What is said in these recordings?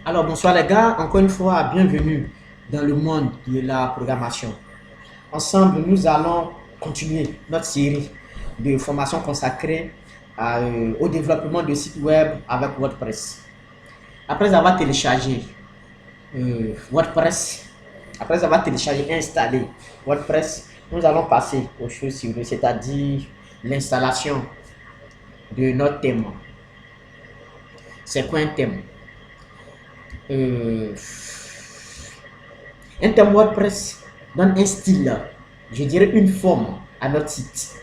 Alors bonsoir les gars, encore une fois, bienvenue dans le monde de la programmation. Ensemble, nous allons continuer notre série de formations consacrées au développement de sites web avec WordPress. Après avoir téléchargé WordPress, après avoir téléchargé et installé WordPress, nous allons passer aux choses suivantes, c'est-à-dire l'installation de notre thème. C'est quoi un thème? euh, Un thème WordPress donne un style, je dirais une forme à notre site.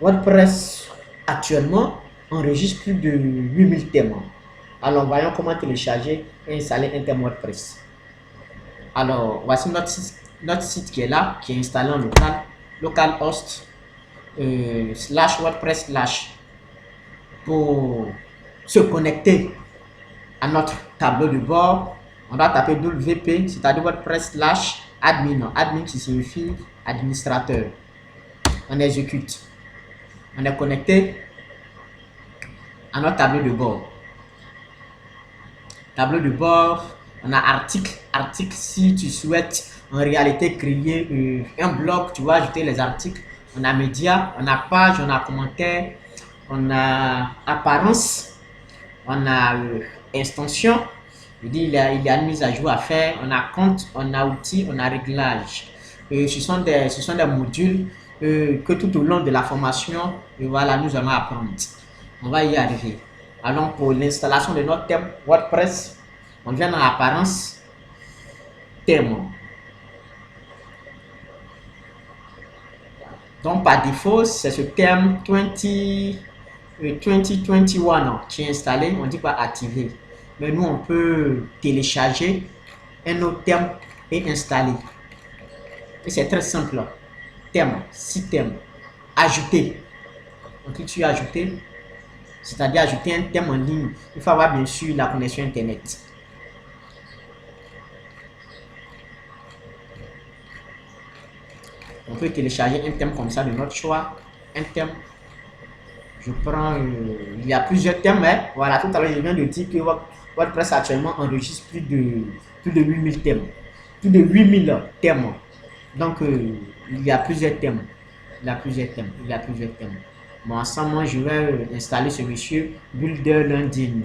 WordPress actuellement enregistre plus de 8000 thèmes. Alors voyons comment télécharger et installer un thème WordPress. Alors voici notre site qui est là, qui est installé en local, localhost slash WordPress slash pour se connecter à notre tableau de bord. On doit taper WP, c'est-à-dire WordPress slash admin. Admin qui signifie administrateur. On exécute. On est connecté à notre tableau de bord. Tableau de bord, on a article. Article, si tu souhaites en réalité créer un blog, tu vas ajouter les articles. On a médias, on a page, on a commentaires, on a apparence, on a extension. Je dis, il y a une mise à jour à faire. On a compte, on a outils, on a réglage. Ce sont des modules que tout au long de la formation, voilà, nous allons apprendre. On va y arriver. Allons pour l'installation de notre thème WordPress. On vient dans l'apparence, thème. Donc par défaut, c'est ce thème 2021 qui est installé. On dit pas activer. Mais nous, on peut télécharger un autre thème et installer. Et c'est très simple. Thème, site thème, ajouter. On clique sur ajouter, c'est-à-dire ajouter un thème en ligne. Il faut avoir bien sûr la connexion internet. On peut télécharger un thème comme ça de notre choix. Un thème. Je prends, il y a plusieurs thèmes, mais voilà, tout à l'heure je viens de dire que WordPress actuellement enregistre plus de 8000 thèmes. Plus de 8000 thèmes. Donc, il y a plusieurs thèmes. Il y a plusieurs thèmes. Il y a plusieurs thèmes. Bon, ensemble, moi, je vais installer ce monsieur Builder Landing.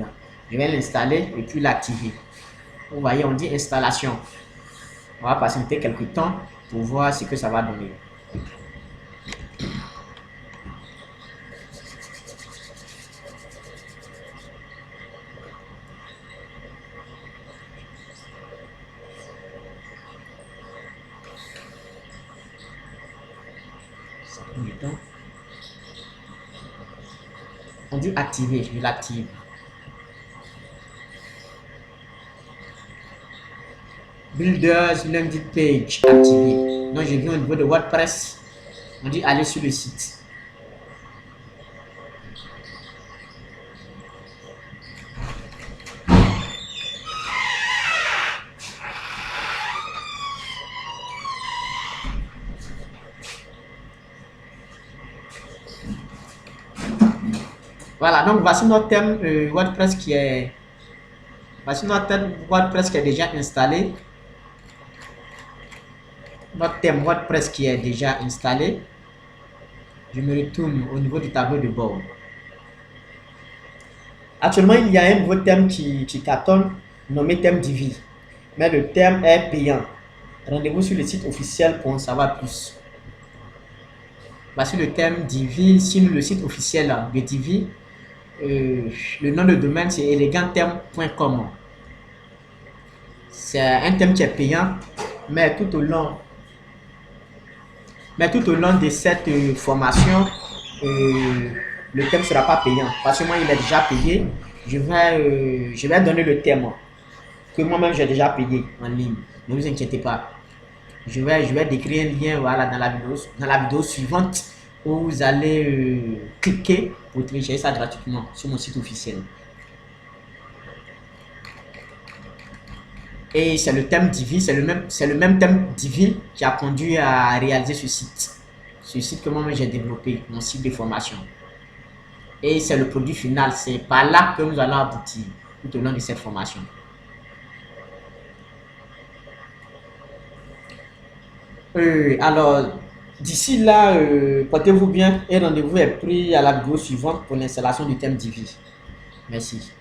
Je vais l'installer et puis l'activer. Vous voyez, on dit installation. On va patienter quelques temps pour voir ce que ça va donner. Ça prend du temps. On dit activer, je l'active. Builders Landing Page activé. Donc je viens au niveau de WordPress. On dit aller sur le site. Voilà, donc voici notre thème WordPress qui est déjà installé. Notre thème WordPress qui est déjà installé. Je me retourne au niveau du tableau de bord. Actuellement, il y a un nouveau thème qui cartonne, nommé thème Divi. Mais le thème est payant. Rendez-vous sur le site officiel pour en savoir plus. Voici le thème Divi sur le site officiel de Divi. Le nom de domaine c'est eleganttheme.com. C'est un thème qui est payant, mais tout au long de cette formation, le thème ne sera pas payant. Parce que moi, il est déjà payé. Je vais donner le thème que moi-même j'ai déjà payé en ligne. Ne vous inquiétez pas. Je vais décrire un lien voilà, dans la vidéo suivante où vous allez cliquer pour télécharger ça gratuitement sur mon site officiel. Et c'est le thème Divi, c'est le même thème Divi qui a conduit à réaliser ce site. Ce site que moi-même j'ai développé, mon site de formation. Et c'est le produit final, c'est par là que nous allons aboutir. tout au long de cette formation. Alors, d'ici là, portez-vous bien et rendez-vous est pris à la vidéo suivante pour l'installation du thème Divi. Merci.